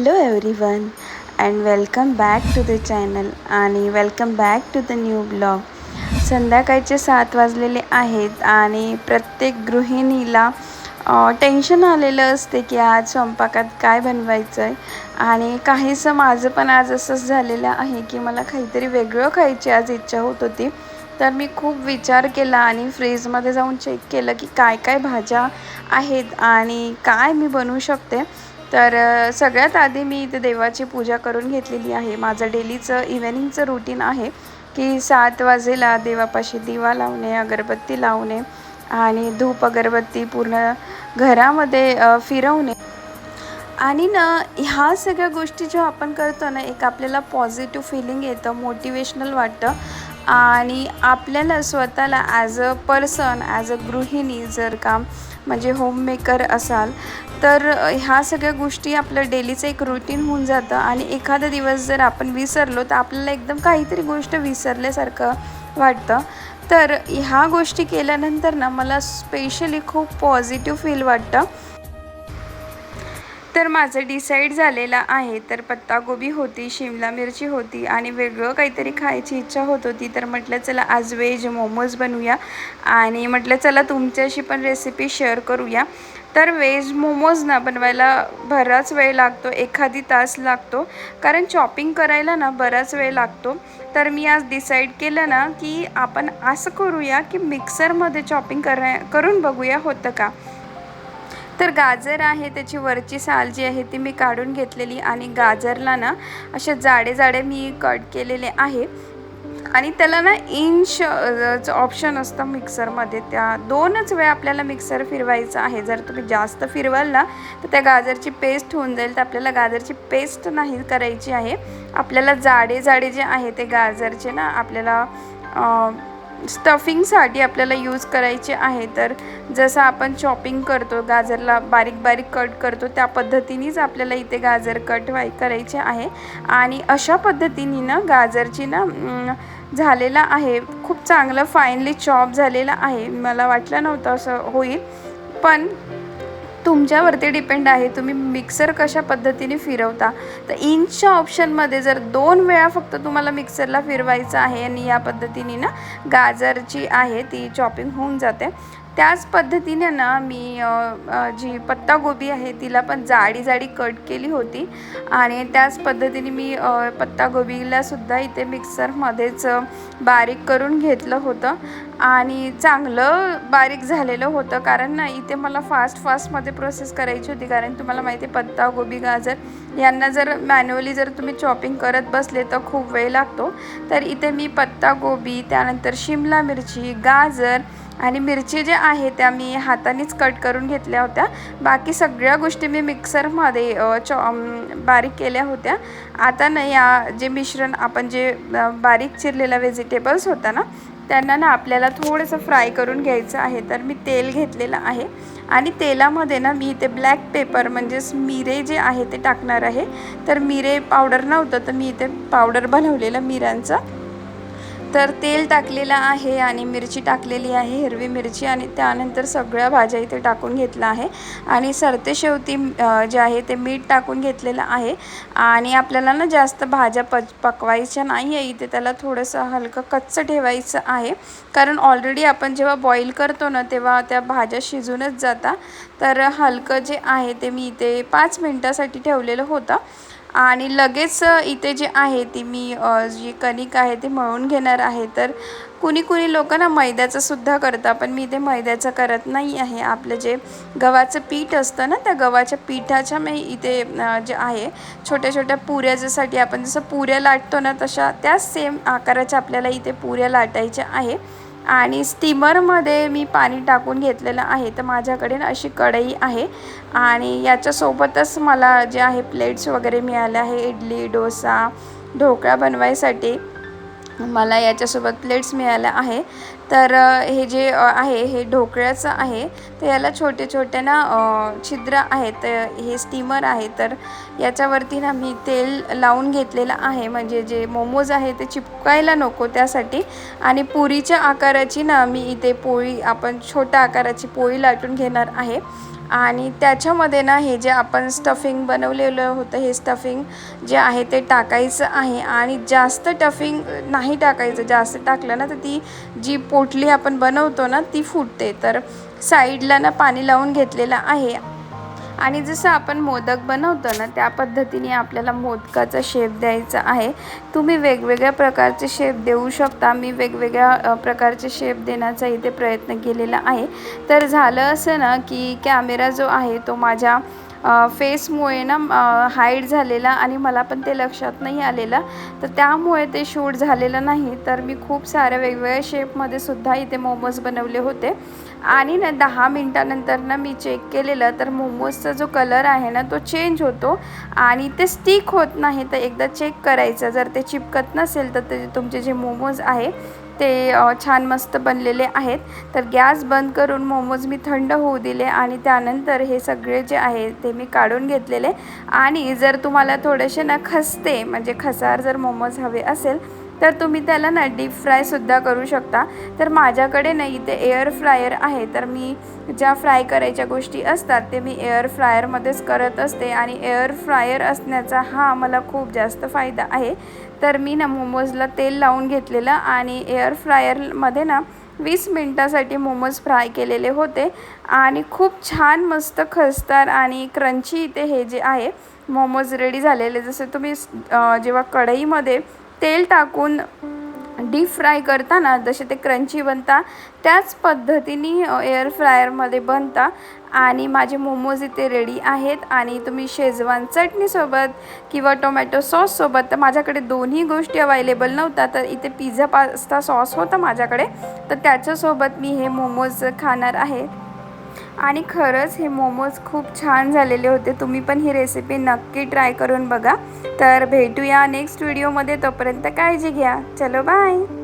Hello everyone and welcome back to the channel आणि welcome back to the new blog. संध्याकाळचे 7 वाजलेले आहेत आणि प्रत्येक गृहिणीला टेन्शन आलेलं असते की आज स्वयंपाकात काय बनवायचं आहे. आणि काहीसं माझं पण आज असंच झालेलं आहे की मला काहीतरी वेगळं खायची आज इच्छा होत होती. तर मी खूप विचार केला आणि फ्रीजमध्ये जाऊन चेक केलं की काय काय भाज्या आहेत आणि काय मी बनवू शकते. तर सगळ्यात आधी मी इथे देवाची पूजा करून घेतलेली आहे. माझं डेलीचं इव्हनिंगचं रूटीन आहे की 7 वाजेला देवापाशी दिवा लावणे, अगरबत्ती लावणे आणि धूप अगरबत्ती पूर्ण घरामध्ये फिरवणे. आणि ना ह्या सगळ्या गोष्टी जेव्हा आपण करतो ना, एक आपल्याला पॉझिटिव्ह फिलिंग येतं, मोटिवेशनल वाटतं. आणि आपल्याला स्वतःला as a person, as a गृहिणी जर का म्हणजे होममेकर असाल तर ह्या सगळ्या गोष्टी आपलं डेलीचं एक रुटीन होऊन जातं. आणि एखादा दिवस जर आपण विसरलो तर आपल्याला एकदम काहीतरी गोष्ट विसरल्यासारखं वाटतं. तर ह्या गोष्टी केल्यानंतर ना मला स्पेशली खूप पॉझिटिव्ह फील वाटतं. तर माझं डिसाईड झालेलं आहे. तर पत्तागोबी होती, शिमला मिरची होती आणि वेगळं काहीतरी खायची इच्छा होत होती. तर म्हटलं चला आज व्हेज मोमोज बनवूया आणि म्हटलं चला तुमच्याशी पण रेसिपी शेअर करूया. तर व्हेज मोमोज ना बनवायला बराच वेळ लागतो, एखादी तास लागतो, कारण चॉपिंग करायला ना बराच वेळ लागतो. तर मी आज डिसाईड केलं ना की आपण असं करूया की मिक्सरमध्ये चॉपिंग करून बघूया होतं का. तर गाजर आहे, त्याची वरची साल जी आहे ती मी काढून घेतलेली आणि गाजरला ना असे जाडे जाडे मी कट केलेले आहे. आणि त्याला ना इंच ऑप्शन असतं मिक्सरमध्ये. त्या 2च वेळा आपल्याला मिक्सर फिरवायचं आहे. जर तुम्ही जास्त फिरवाल ना तर त्या गाजरची पेस्ट होऊन जाईल. तर आपल्याला गाजरची पेस्ट नाही करायची आहे. आपल्याला जाडे जाडे जे आहे ते गाजरचे ना आपल्याला स्टफिंगसाठी आपल्याला यूज करायचे आहे. तर जसं आपण चॉपिंग करतो, गाजरला बारीक बारीक कट करतो, त्या पद्धतीनेच आपल्याला इथे गाजर कट करायचे आहे. आणि अशा पद्धतीने ना गाजरची ना झालेला आहे, खूप चांगलं फाईनली चॉप झालेलं आहे. मला वाटलं नव्हतं असं होईल, पण तुमच्यावरती डिपेंड आहे तुम्ही मिक्सर कशा पद्धतीने फिरवता. तर इंचच्या ऑप्शनमध्ये जर 2 वेळा फक्त तुम्हाला मिक्सरला फिरवायचं आहे आणि या पद्धतीने ना गाजरची आहे ती चॉपिंग होऊन जाते. त्याच पद्धतीने ना मी जी पत्तागोबी आहे तिला पण जाडी जाडी कट केली होती आणि त्याच पद्धतीने मी पत्तागोबीलासुद्धा इथे मिक्सरमध्येच बारीक करून घेतलं होतं. आणि चांगलं बारीक झालेलं होतं, कारण ना इथे मला फास्टमध्ये प्रोसेस करायची होती. कारण तुम्हाला माहिती आहे पत्तागोबी, गाजर यांना जर मॅन्युअली जर तुम्ही चॉपिंग करत बसले तर खूप वेळ लागतो. तर इथे मी पत्तागोबी, त्यानंतर शिमला मिरची, गाजर आणि मिरची जे आहे त्या मी हातानेच कट करून घेतल्या होत्या. बाकी सगळ्या गोष्टी मी मिक्सरमध्ये बारीक केल्या होत्या. आता ना या जे मिश्रण आपण जे बारीक चिरलेला व्हेजिटेबल्स होता ना त्यांना ना आपल्याला थोडंसं फ्राय करून घ्यायचं आहे. तर मी तेल घेतलेलं आहे आणि तेलामध्ये ना मी इथे ब्लॅक पेपर म्हणजेच मिरे जे आहे ते टाकणार आहे. तर मिरे पावडर नव्हतं तर मी इथे पावडर बनवलेलं मिऱ्यांचं. तर तेल टाकलेलं आहे आणि मिरची टाकलेली आहे, हिरवी मिरची, आणि त्यानंतर सगळ्या भाज्या इथे टाकून घेतल्या आहे. आणि सरतेशेवटी जे आहे ते मीठ टाकून घेतलेलं आहे. आणि आपल्याला ना जास्त भाज्या पकवायच्या नाही आहे इथे, त्याला थोडंसं हलकं कच्चं ठेवायचं आहे. कारण ऑलरेडी आपण जेव्हा बॉईल करतो ना तेव्हा त्या भाज्या शिजूनच जातात. तर हलकं जे आहे ते मी इथे 5 मिनटासाठी ठेवलेलं होतं. आणि लगेच इथे जे आहे ती मी जी कणिक आहे ती मळून घेणार आहे. तर कुणी लोक ना मैद्याचंसुद्धा करतात, पण मी इथे मैद्याचं करत नाही आहे. आपलं जे गव्हाचं पीठ असतं ना त्या गव्हाच्या पिठाच्या मी इथे जे आहे छोट्या छोट्या पुऱ्या, ज्यासाठी आपण जसं पुऱ्या लाटतो ना तशा त्याच सेम आकाराच्या आपल्याला इथे पुऱ्या लाटायच्या आहे. आणि स्टीमरमध्ये मी पाणी टाकून घेतलेलं आहे. तर माझ्याकडे ना अशी कढई आहे आणि याच्यासोबतच मला जे आहे प्लेट्स वगैरे मिळाले आहे. इडली, डोसा, ढोकळा बनवायसाठी मला याच्यासोबत प्लेट्स मिळाल्या आहे. तर हे जे आहे हे ढोकळ्याचं आहे. तर याला छोटे छोटे ना छिद्र आहेत. हे स्टीमर आहे, तर याच्यावरती ना मी तेल लावून घेतलेलं आहे, म्हणजे जे मोमोज आहे ते चिपकायला नको त्यासाठी. आणि पुरीच्या आकाराची ना मी इथे पोळी, आपण छोट्या आकाराची पोळी लाटून घेणार आहे. आणि त्याच्यामध्ये ना हे जे आपण स्टफिंग बनवलेलं होतं, हे स्टफिंग जे आहे ते टाकायचं आहे. आणि जास्त स्टफिंग नाही टाकायचं, जास्त टाकलं ना तर ती जी पोटली आपण बनवतो ना ती फुटते. तर साईडला ना पाणी लावून घेतलेलं आहे. आणि जसं आपण मोदक बनवतो ना त्या पद्धतीने आपल्याला मोदकाचा शेप द्यायचा आहे. तुम्ही वेगवेगळ्या प्रकारचे शेप देऊ शकता. मी वेगवेगळ्या प्रकारचे शेप देण्याचा इथे प्रयत्न केलेला आहे. तर झालं असं ना की कॅमेरा जो आहे तो माझ्या फेसमुळे ना हाईड झालेला आणि मला पण ते लक्षात नाही आलेलं, तर त्यामुळे ते शूट झालेलं नाही. तर मी खूप साऱ्या वेगवेगळ्या शेपमध्ये सुद्धा इथे मोमोज बनवले होते. आणि ना 10 मिनटानंतर ना मी चेक केलेलं, तर मोमोजचा जो कलर आहे ना तो चेंज होतो आणि ते स्टिक होत नाही. तर एकदा चेक करायचं, जर ते चिपकत नसेल तर ते तुमचे जे मोमोज आहे ते छान मस्त बनलेले आहेत. तर गॅस बंद करून मोमोज मी थंड होऊ दिले आणि त्यानंतर हे सगळे जे आहे ते मी काढून घेतलेले. आणि जर तुम्हाला थोडेसे ना खस्ते म्हणजे खसार जर मोमोज हवे असेल तर तुम्ही त्याला ना डीप फ्रायसुद्धा करू शकता. तर माझ्याकडे ना इथे एअर फ्रायर आहे, तर मी ज्या फ्राय करायच्या गोष्टी असतात ते मी एअर फ्रायरमध्येच करत असते. आणि एअर फ्रायर असण्याचा हा मला खूप जास्त फायदा आहे. तर मी ना मोमोजला तेल लावून घेतलेलं आणि एअर फ्रायरमध्ये ना 20 मिनटासाठी मोमोज फ्राय केलेले होते. आणि खूप छान मस्त खस्तार आणि क्रंची इथे हे जे आहे मोमोज रेडी झालेले. जसे तुम्ही जेव्हा कढईमध्ये तेल टाकून डीप फ्राय करताना जसे ते क्रंची बनता त्याच पद्धतीने एअर फ्रायरमध्ये बनता. आणि माझे मोमोज इथे रेडी आहेत. आणि तुम्ही शेजवान चटणीसोबत किंवा टोमॅटो सॉससोबत, तर माझ्याकडे दोन्ही गोष्टी अवेलेबल नव्हता, तर इथे पिझ्झा पास्ता सॉस होता माझ्याकडे, तर त्याच्यासोबत मी हे मोमोज खाणार आहे. आणि खरंच हे मोमोज खूप छान झालेले होते. तुम्ही पण ही रेसिपी नक्की ट्राय करून बघा. तर भेटूया नेक्स्ट व्हिडिओमध्ये. तोपर्यंत काळजी घ्या. चलो बाय.